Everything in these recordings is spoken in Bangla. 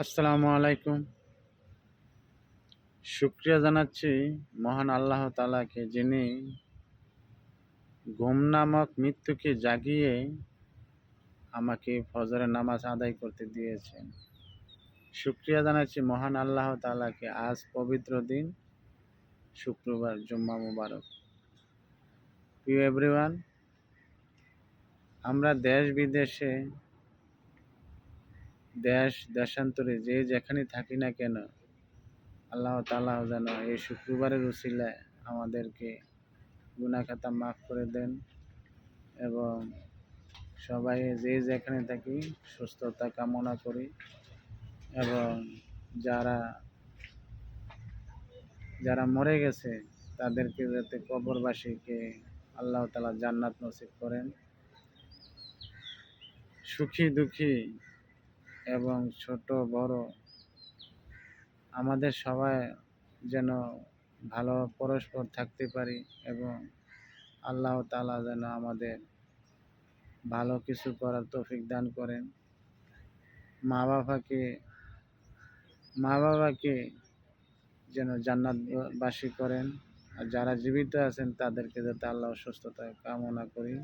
আসসালামু আলাইকুম। শুকরিয়া জানাচ্ছি মহান আল্লাহ তাআলাকে, যিনি ঘুম নামক মৃত্যুকে জাগিয়ে আমাকে ফজরের নামাজ আদায় করতে দিয়েছেন। শুকরিয়া জানাচ্ছি মহান আল্লাহ তাআলাকে। আজ পবিত্র দিন, শুক্রবার, জুম্মা মুবারক। প্রিয় এভরিওয়ান, আমরা দেশ বিদেশে, দেশান্তরে যে যেখানে থাকি না কেন, আল্লাহ তাআলা যেন এই শুক্রবারের উসিলায় আমাদেরকে গুনাহ খাতা মাফ করে দেন এবং সবাই যে যেখানে থাকি সুস্থতা কামনা করি এবং যারা যারা মরে গেছে তাদেরকে যাতে কবরবাসীকে আল্লাহ তাআলা জান্নাত নসিব করেন। সুখী দুঃখী এবং ছোট বড় আমাদের সবাই যেন ভালো পরস্পর থাকতে পারি এবং আল্লাহ তাআলা যেন আমাদের ভালো কিছু করার তৌফিক দান করেন। মা বাবাকে যেন জান্নাতবাসী করেন। আর যারা জীবিত আছেন তাদেরকে যাতে আল্লাহ সুস্থতা কামনা করি,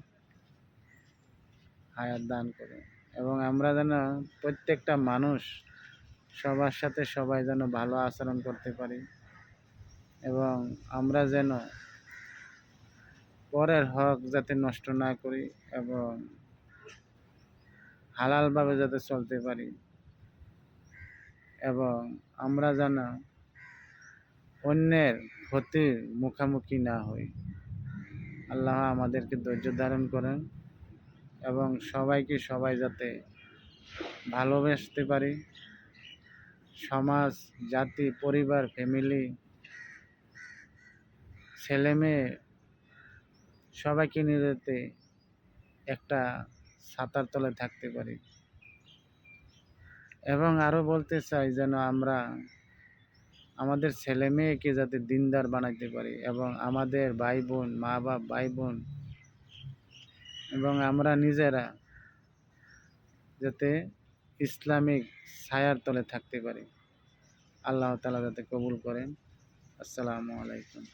হায়াত দান করেন এবং আমরা যেন প্রত্যেকটা মানুষ সবার সাথে সবাই যেন ভালো আচরণ করতে পারি এবং আমরা যেন পরের হক যাতে নষ্ট না করি এবং হালালভাবে যাতে চলতে পারি এবং আমরা যেন অন্যের ক্ষতির মুখোমুখি না হই। আল্লাহ আমাদেরকে ধৈর্য ধারণ করেন এবং সবাইকে সবাই যাতে ভালোবাসতে পারি। সমাজ, জাতি, পরিবার, ফ্যামিলি, ছেলে মেয়ে সবাইকে নিয়ে যাতে একটা ছাতার তলে থাকতে পারি এবং আরও বলতে চাই যেন আমরা আমাদের ছেলে মেয়েকে যাতে দিনদার বানাইতে পারি এবং আমাদের ভাই বোন, মা বাপ, ভাই বোন এবং আমরা নিজেরা যাতে ইসলামিক ছায়ার তলে থাকতে পারি। আল্লাহ তাআলা যাতে কবুল করেন। আসসালামু আলাইকুম।